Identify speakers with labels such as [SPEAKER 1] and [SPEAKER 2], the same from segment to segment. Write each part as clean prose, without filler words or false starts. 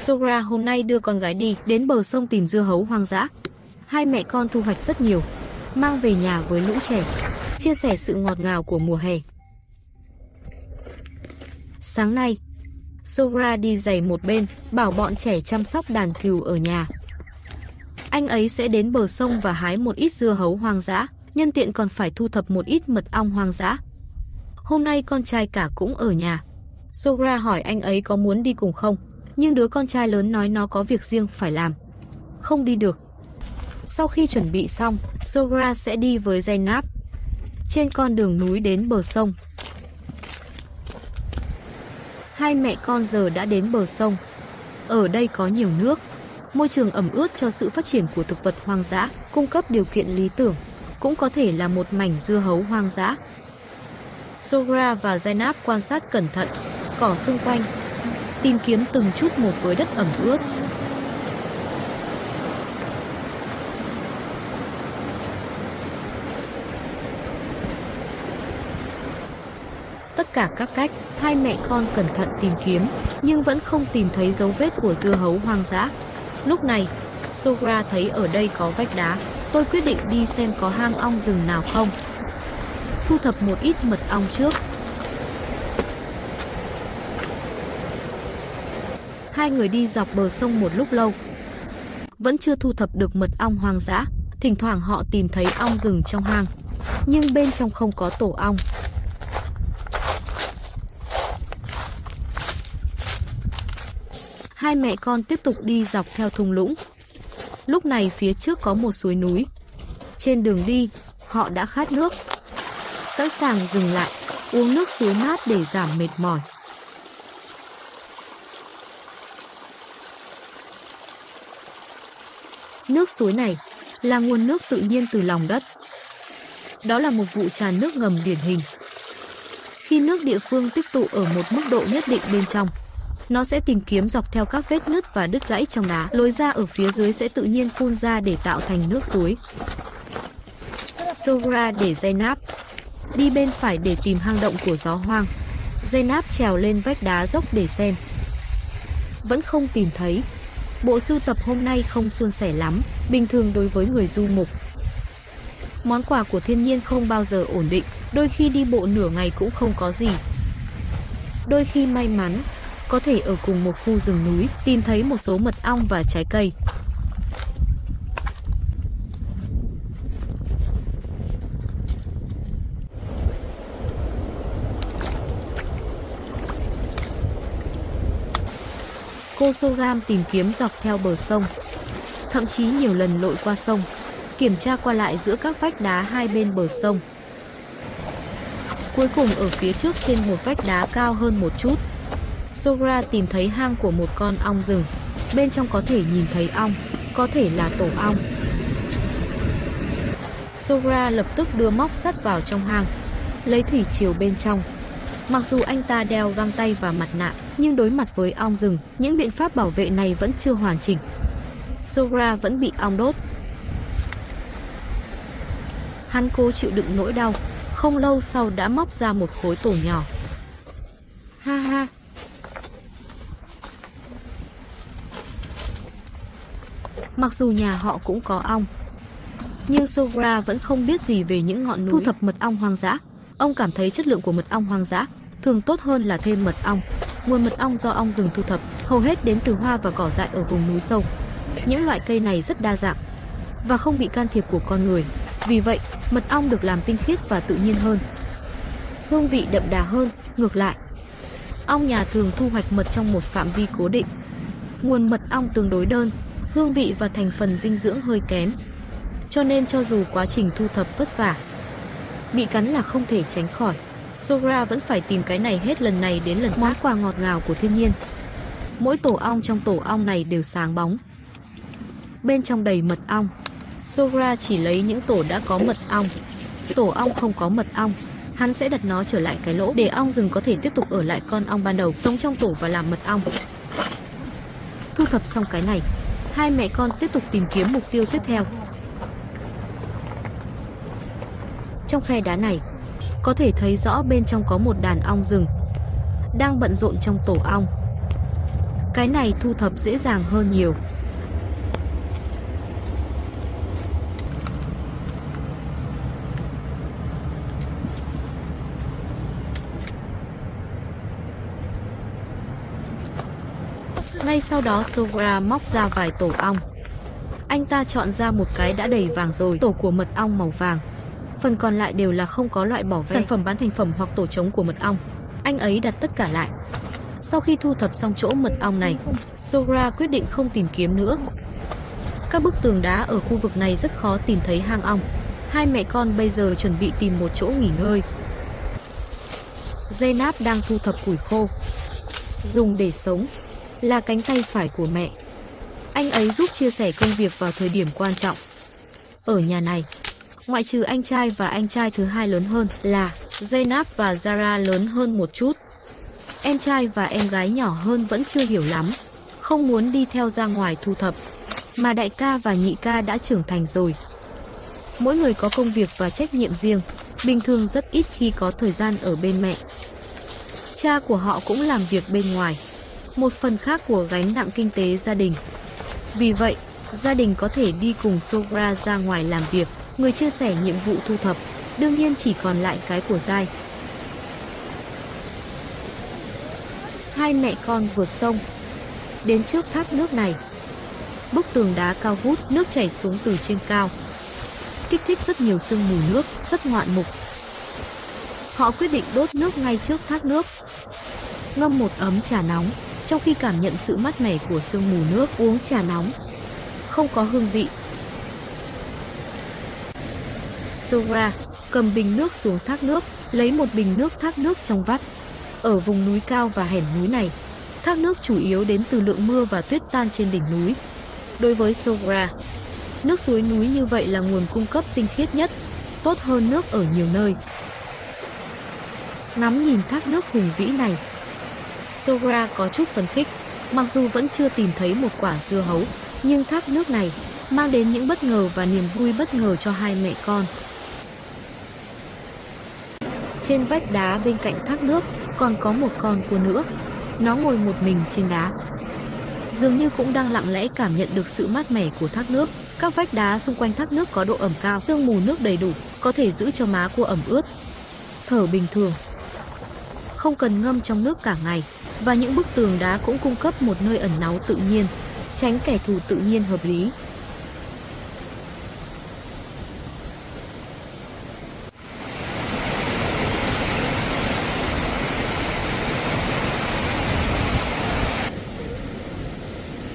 [SPEAKER 1] Sogra hôm nay đưa con gái đi đến bờ sông tìm dưa hấu hoang dã. Hai mẹ con thu hoạch rất nhiều, mang về nhà với lũ trẻ, chia sẻ sự ngọt ngào của mùa hè. Sáng nay, Sogra đi giày một bên, bảo bọn trẻ chăm sóc đàn cừu ở nhà. Anh ấy sẽ đến bờ sông và hái một ít dưa hấu hoang dã, nhân tiện còn phải thu thập một ít mật ong hoang dã. Hôm nay con trai cả cũng ở nhà. Sogra hỏi anh ấy có muốn đi cùng không, nhưng đứa con trai lớn nói nó có việc riêng phải làm, không đi được. Sau khi chuẩn bị xong, Sogra sẽ đi với Zainab trên con đường núi đến bờ sông. Hai mẹ con giờ đã đến bờ sông. Ở đây có nhiều nước, môi trường ẩm ướt cho sự phát triển của thực vật hoang dã, cung cấp điều kiện lý tưởng, cũng có thể là một mảnh dưa hấu hoang dã. Sogra và Zainab quan sát cẩn thận cỏ xung quanh, tìm kiếm từng chút một với đất ẩm ướt. Tất cả các cách, hai mẹ con cẩn thận tìm kiếm, nhưng vẫn không tìm thấy dấu vết của dưa hấu hoang dã. Lúc này, Sogra thấy ở đây có vách đá. Tôi quyết định đi xem có hang ong rừng nào không. Thu thập một ít mật ong trước. Hai người đi dọc bờ sông một lúc lâu, vẫn chưa thu thập được mật ong hoang dã. Thỉnh thoảng họ tìm thấy ong rừng trong hang, nhưng bên trong không có tổ ong. Hai mẹ con tiếp tục đi dọc theo thung lũng. Lúc này phía trước có một suối núi. Trên đường đi, họ đã khát nước, sẵn sàng dừng lại, uống nước suối mát để giảm mệt mỏi. Nước suối này là nguồn nước tự nhiên từ lòng đất. Đó là một vụ tràn nước ngầm điển hình. Khi nước địa phương tích tụ ở một mức độ nhất định bên trong, nó sẽ tìm kiếm dọc theo các vết nứt và đứt gãy trong đá. Lối ra ở phía dưới sẽ tự nhiên phun ra để tạo thành nước suối. Sogra để Zainab đi bên phải để tìm hang động của gió hoang. Zainab trèo lên vách đá dốc để xem. Vẫn không tìm thấy. Bộ sưu tập hôm nay không suôn sẻ lắm, bình thường đối với người du mục. Món quà của thiên nhiên không bao giờ ổn định, đôi khi đi bộ nửa ngày cũng không có gì. Đôi khi may mắn, có thể ở cùng một khu rừng núi tìm thấy một số mật ong và trái cây. Cô Sogam tìm kiếm dọc theo bờ sông, thậm chí nhiều lần lội qua sông, kiểm tra qua lại giữa các vách đá hai bên bờ sông. Cuối cùng ở phía trước trên một vách đá cao hơn một chút, Sogra tìm thấy hang của một con ong rừng. Bên trong có thể nhìn thấy ong, có thể là tổ ong. Sogra lập tức đưa móc sắt vào trong hang, lấy thủy triều bên trong. Mặc dù anh ta đeo găng tay và mặt nạ, nhưng đối mặt với ong rừng, những biện pháp bảo vệ này vẫn chưa hoàn chỉnh. Sogra vẫn bị ong đốt. Hắn cố chịu đựng nỗi đau, không lâu sau đã móc ra một khối tổ nhỏ. Ha ha! Mặc dù nhà họ cũng có ong, nhưng Sogra vẫn không biết gì về những ngọn núi. Thu thập mật ong hoang dã, ông cảm thấy chất lượng của mật ong hoang dã thường tốt hơn là thêm mật ong. Nguồn mật ong do ong rừng thu thập hầu hết đến từ hoa và cỏ dại ở vùng núi sâu. Những loại cây này rất đa dạng và không bị can thiệp của con người. Vì vậy, mật ong được làm tinh khiết và tự nhiên hơn, hương vị đậm đà hơn. Ngược lại, ong nhà thường thu hoạch mật trong một phạm vi cố định. Nguồn mật ong tương đối đơn, hương vị và thành phần dinh dưỡng hơi kém. Cho nên cho dù quá trình thu thập vất vả, bị cắn là không thể tránh khỏi. Sogra vẫn phải tìm cái này hết lần này đến lần khác. Món quà ngọt ngào của thiên nhiên. Mỗi tổ ong trong tổ ong này đều sáng bóng, bên trong đầy mật ong. Sogra chỉ lấy những tổ đã có mật ong. Tổ ong không có mật ong, hắn sẽ đặt nó trở lại cái lỗ để ong rừng có thể tiếp tục ở lại con ong ban đầu, sống trong tổ và làm mật ong. Thu thập xong cái này, hai mẹ con tiếp tục tìm kiếm mục tiêu tiếp theo. Trong khe đá này, có thể thấy rõ bên trong có một đàn ong rừng đang bận rộn trong tổ ong. Cái này thu thập dễ dàng hơn nhiều. Ngay sau đó Sogra móc ra vài tổ ong. Anh ta chọn ra một cái đã đầy vàng rồi, tổ của mật ong màu vàng. Phần còn lại đều là không có loại bỏ ve, sản phẩm bán thành phẩm hoặc tổ trống của mật ong. Anh ấy đặt tất cả lại. Sau khi thu thập xong chỗ mật ong này, Sogra quyết định không tìm kiếm nữa. Các bức tường đá ở khu vực này rất khó tìm thấy hang ong. Hai mẹ con bây giờ chuẩn bị tìm một chỗ nghỉ ngơi. Zainab đang thu thập củi khô, dùng để sống, là cánh tay phải của mẹ. Anh ấy giúp chia sẻ công việc vào thời điểm quan trọng. Ở nhà này, ngoại trừ anh trai và anh trai thứ hai lớn hơn là Zainab và Zara lớn hơn một chút. Em trai và em gái nhỏ hơn vẫn chưa hiểu lắm, không muốn đi theo ra ngoài thu thập. Mà đại ca và nhị ca đã trưởng thành rồi. Mỗi người có công việc và trách nhiệm riêng, bình thường rất ít khi có thời gian ở bên mẹ. Cha của họ cũng làm việc bên ngoài, một phần khác của gánh nặng kinh tế gia đình. Vì vậy, gia đình có thể đi cùng Sogra ra ngoài làm việc, người chia sẻ nhiệm vụ thu thập, đương nhiên chỉ còn lại cái của Giai. Hai mẹ con vượt sông, đến trước thác nước này. Bức tường đá cao vút, nước chảy xuống từ trên cao, kích thích rất nhiều sương mù nước, rất ngoạn mục. Họ quyết định đốt nước ngay trước thác nước, ngâm một ấm trà nóng, trong khi cảm nhận sự mát mẻ của sương mù nước. Uống trà nóng, không có hương vị. Sogra cầm bình nước xuống thác nước, lấy một bình nước thác nước trong vắt. Ở vùng núi cao và hẻm núi này, thác nước chủ yếu đến từ lượng mưa và tuyết tan trên đỉnh núi. Đối với Sogra, nước suối núi như vậy là nguồn cung cấp tinh khiết nhất, tốt hơn nước ở nhiều nơi. Ngắm nhìn thác nước hùng vĩ này, Sogra có chút phấn khích. Mặc dù vẫn chưa tìm thấy một quả dưa hấu, nhưng thác nước này mang đến những bất ngờ và niềm vui bất ngờ cho hai mẹ con. Trên vách đá bên cạnh thác nước còn có một con cua nữa. Nó ngồi một mình trên đá, dường như cũng đang lặng lẽ cảm nhận được sự mát mẻ của thác nước. Các vách đá xung quanh thác nước có độ ẩm cao, sương mù nước đầy đủ, có thể giữ cho má cua ẩm ướt. Thở bình thường, không cần ngâm trong nước cả ngày. Và những bức tường đá cũng cung cấp một nơi ẩn náu tự nhiên, tránh kẻ thù tự nhiên hợp lý.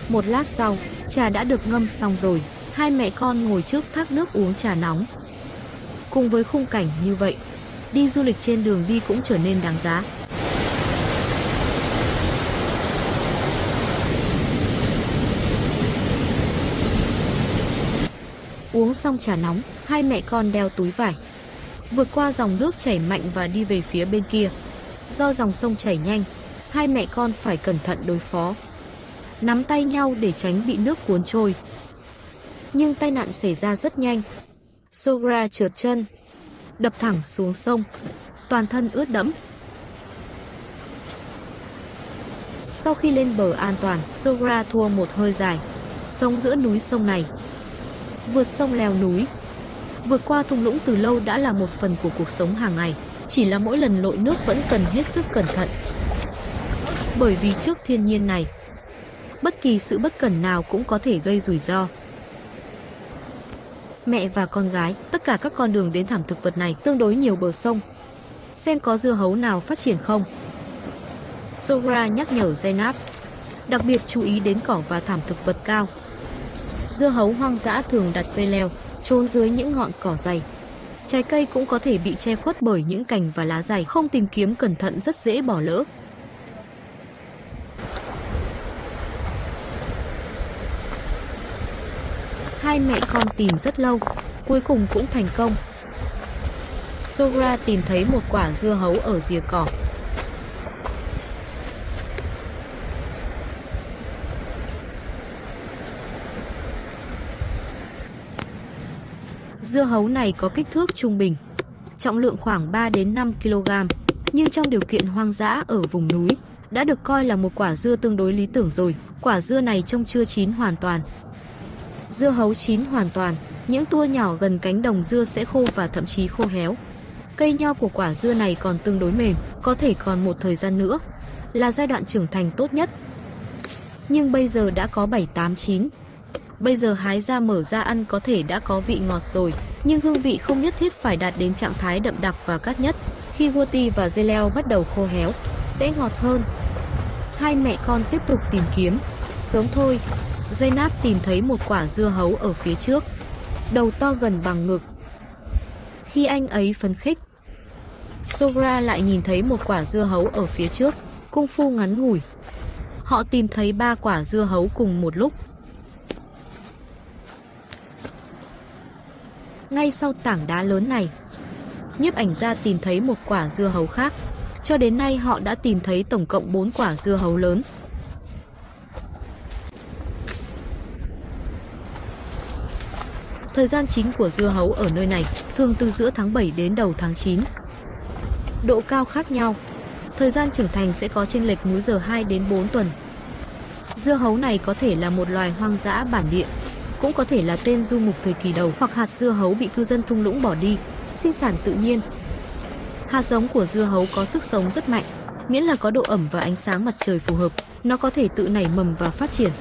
[SPEAKER 1] Một lát sau, trà đã được ngâm xong rồi. Hai mẹ con ngồi trước thác nước uống trà nóng. Cùng với khung cảnh như vậy, đi du lịch trên đường đi cũng trở nên đáng giá. Uống xong trà nóng, hai mẹ con đeo túi vải, vượt qua dòng nước chảy mạnh và đi về phía bên kia. Do dòng sông chảy nhanh, hai mẹ con phải cẩn thận đối phó, nắm tay nhau để tránh bị nước cuốn trôi. Nhưng tai nạn xảy ra rất nhanh. Sogra trượt chân, đập thẳng xuống sông, toàn thân ướt đẫm. Sau khi lên bờ an toàn, Sogra thua một hơi dài. Sống giữa núi sông này, vượt sông leo núi, vượt qua thung lũng từ lâu đã là một phần của cuộc sống hàng ngày. Chỉ là mỗi lần lội nước vẫn cần hết sức cẩn thận. Bởi vì trước thiên nhiên này, bất kỳ sự bất cẩn nào cũng có thể gây rủi ro. Mẹ và con gái, tất cả các con đường đến thảm thực vật này tương đối nhiều bờ sông. Xem có dưa hấu nào phát triển không. Sogra nhắc nhở Zainab, đặc biệt chú ý đến cỏ và thảm thực vật cao. Dưa hấu hoang dã thường đặt dây leo, trốn dưới những ngọn cỏ dày. Trái cây cũng có thể bị che khuất bởi những cành và lá dày, không tìm kiếm cẩn thận rất dễ bỏ lỡ. Hai mẹ con tìm rất lâu, cuối cùng cũng thành công. Sogra tìm thấy một quả dưa hấu ở rìa cỏ. Dưa hấu này có kích thước trung bình, trọng lượng khoảng 3 đến 5 kg. Nhưng trong điều kiện hoang dã ở vùng núi, đã được coi là một quả dưa tương đối lý tưởng rồi. Quả dưa này trông chưa chín hoàn toàn. Dưa hấu chín hoàn toàn, những tua nhỏ gần cánh đồng dưa sẽ khô và thậm chí khô héo. Cây nho của quả dưa này còn tương đối mềm, có thể còn một thời gian nữa là giai đoạn trưởng thành tốt nhất. Nhưng bây giờ đã có 7-8 chín. Bây giờ hái ra mở ra ăn có thể đã có vị ngọt rồi, nhưng hương vị không nhất thiết phải đạt đến trạng thái đậm đặc và cát nhất. Khi Goti và dây leo bắt đầu khô héo, sẽ ngọt hơn. Hai mẹ con tiếp tục tìm kiếm. Sớm thôi, Zainab tìm thấy một quả dưa hấu ở phía trước, đầu to gần bằng ngực. Khi anh ấy phấn khích, Sogra lại nhìn thấy một quả dưa hấu ở phía trước. Công phu ngắn ngủi, họ tìm thấy 3 quả dưa hấu cùng một lúc. Ngay sau tảng đá lớn này, nhiếp ảnh gia tìm thấy một quả dưa hấu khác. Cho đến nay họ đã tìm thấy tổng cộng 4 quả dưa hấu lớn. Thời gian chín của dưa hấu ở nơi này thường từ giữa tháng 7 đến đầu tháng 9. Độ cao khác nhau, thời gian trưởng thành sẽ có chênh lệch múi giờ 2 đến 4 tuần. Dưa hấu này có thể là một loài hoang dã bản địa, cũng có thể là tên du mục thời kỳ đầu, hoặc hạt dưa hấu bị cư dân thung lũng bỏ đi, sinh sản tự nhiên. Hạt giống của dưa hấu có sức sống rất mạnh, miễn là có độ ẩm và ánh sáng mặt trời phù hợp, nó có thể tự nảy mầm và phát triển.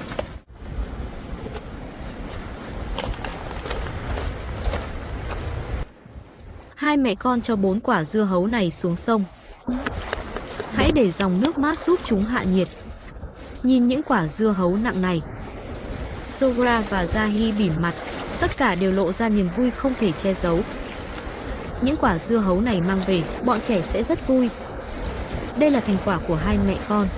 [SPEAKER 1] Hai mẹ con cho 4 quả dưa hấu này xuống sông. Hãy để dòng nước mát giúp chúng hạ nhiệt. Nhìn những quả dưa hấu nặng này, Sogra và Zahi bỉm mặt, tất cả đều lộ ra niềm vui không thể che giấu. Những quả dưa hấu này mang về, bọn trẻ sẽ rất vui. Đây là thành quả của hai mẹ con.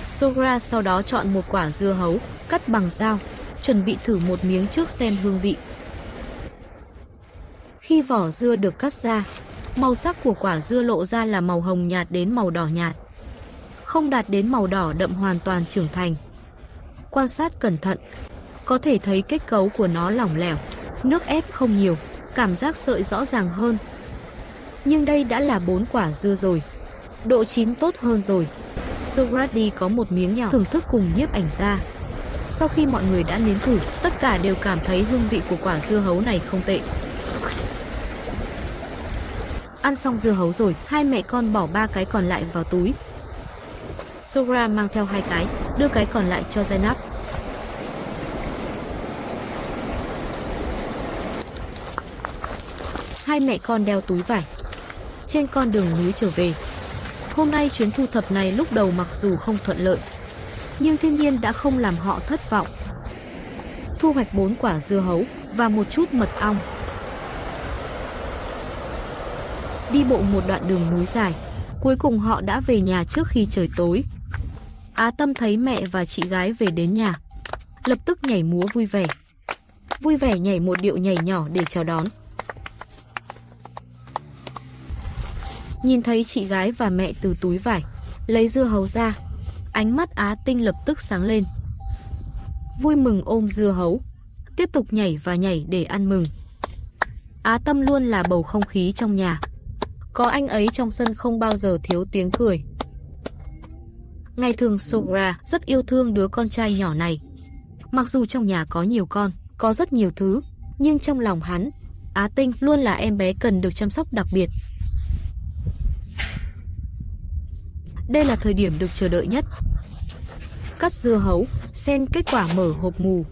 [SPEAKER 1] Sogra sau đó chọn một quả dưa hấu, cắt bằng dao, chuẩn bị thử một miếng trước xem hương vị. Khi vỏ dưa được cắt ra, màu sắc của quả dưa lộ ra là màu hồng nhạt đến màu đỏ nhạt, không đạt đến màu đỏ đậm hoàn toàn trưởng thành. Quan sát cẩn thận, có thể thấy kết cấu của nó lỏng lẻo, nước ép không nhiều, cảm giác sợi rõ ràng hơn. Nhưng đây đã là 4 quả dưa rồi, độ chín tốt hơn rồi. Sogradi có một miếng nhỏ thưởng thức cùng nhiếp ảnh gia. Sau khi mọi người đã nếm thử, tất cả đều cảm thấy hương vị của quả dưa hấu này không tệ. Ăn xong dưa hấu rồi, hai mẹ con bỏ 3 cái còn lại vào túi. Sogra mang theo 2 cái, đưa cái còn lại cho Zainab. Hai mẹ con đeo túi vải trên con đường núi trở về. Hôm nay chuyến thu thập này lúc đầu mặc dù không thuận lợi, nhưng thiên nhiên đã không làm họ thất vọng. Thu hoạch 4 quả dưa hấu và một chút mật ong. Đi bộ một đoạn đường núi dài, cuối cùng họ đã về nhà trước khi trời tối. Á Tâm thấy mẹ và chị gái về đến nhà, lập tức nhảy múa vui vẻ. Vui vẻ nhảy một điệu nhảy nhỏ để chào đón. Nhìn thấy chị gái và mẹ từ túi vải lấy dưa hấu ra, ánh mắt Á Tinh lập tức sáng lên. Vui mừng ôm dưa hấu, tiếp tục nhảy và nhảy để ăn mừng. Á Tâm luôn là bầu không khí trong nhà. Có anh ấy trong sân không bao giờ thiếu tiếng cười. Ngày thường Sogra rất yêu thương đứa con trai nhỏ này. Mặc dù trong nhà có nhiều con, có rất nhiều thứ, nhưng trong lòng hắn, Á Tinh luôn là em bé cần được chăm sóc đặc biệt. Đây là thời điểm được chờ đợi nhất. Cắt dưa hấu, xem kết quả mở hộp mù.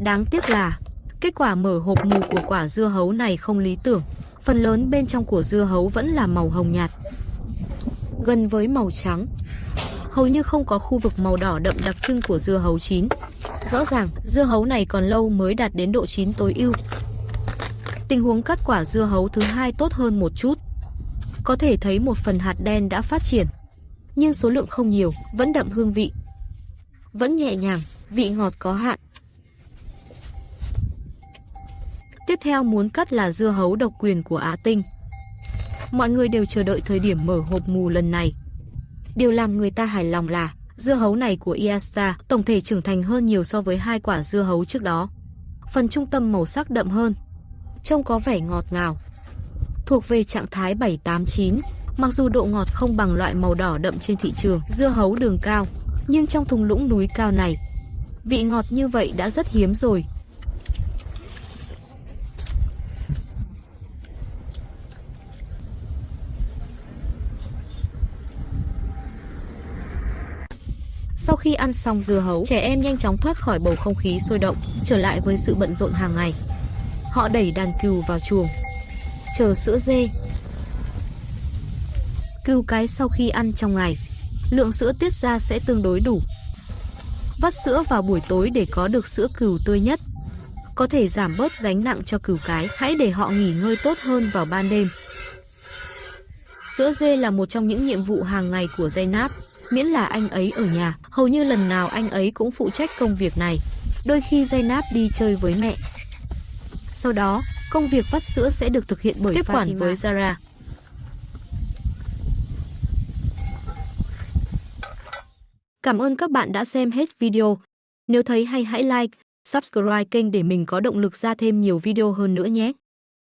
[SPEAKER 1] Đáng tiếc là kết quả mở hộp mù của quả dưa hấu này không lý tưởng. Phần lớn bên trong của dưa hấu vẫn là màu hồng nhạt, gần với màu trắng. Hầu như không có khu vực màu đỏ đậm đặc trưng của dưa hấu chín. Rõ ràng, dưa hấu này còn lâu mới đạt đến độ chín tối ưu. Tình huống cắt quả dưa hấu thứ hai tốt hơn một chút. Có thể thấy một phần hạt đen đã phát triển, nhưng số lượng không nhiều, vẫn đậm hương vị. Vẫn nhẹ nhàng, vị ngọt có hạn. Tiếp theo muốn cắt là dưa hấu độc quyền của Á Tinh. Mọi người đều chờ đợi thời điểm mở hộp mù lần này. Điều làm người ta hài lòng là dưa hấu này của Iasta tổng thể trưởng thành hơn nhiều so với 2 quả dưa hấu trước đó. Phần trung tâm màu sắc đậm hơn, trông có vẻ ngọt ngào, thuộc về trạng thái 7-8-9. Mặc dù độ ngọt không bằng loại màu đỏ đậm trên thị trường dưa hấu đường cao, nhưng trong thung lũng núi cao này, vị ngọt như vậy đã rất hiếm rồi. Sau khi ăn xong dưa hấu, trẻ em nhanh chóng thoát khỏi bầu không khí sôi động, trở lại với sự bận rộn hàng ngày. Họ đẩy đàn cừu vào chuồng, chờ sữa dê. Cừu cái sau khi ăn trong ngày, lượng sữa tiết ra sẽ tương đối đủ. Vắt sữa vào buổi tối để có được sữa cừu tươi nhất, có thể giảm bớt gánh nặng cho cừu cái. Hãy để họ nghỉ ngơi tốt hơn vào ban đêm. Sữa dê là một trong những nhiệm vụ hàng ngày của Zainab. Miễn là anh ấy ở nhà, hầu như lần nào anh ấy cũng phụ trách công việc này. Đôi khi Zainab đi chơi với mẹ. Sau đó, công việc vắt sữa sẽ được thực hiện bởi tiếp quản với Zara. Cảm ơn các bạn đã xem hết video. Nếu thấy hay hãy like, subscribe kênh để mình có động lực ra thêm nhiều video hơn nữa nhé.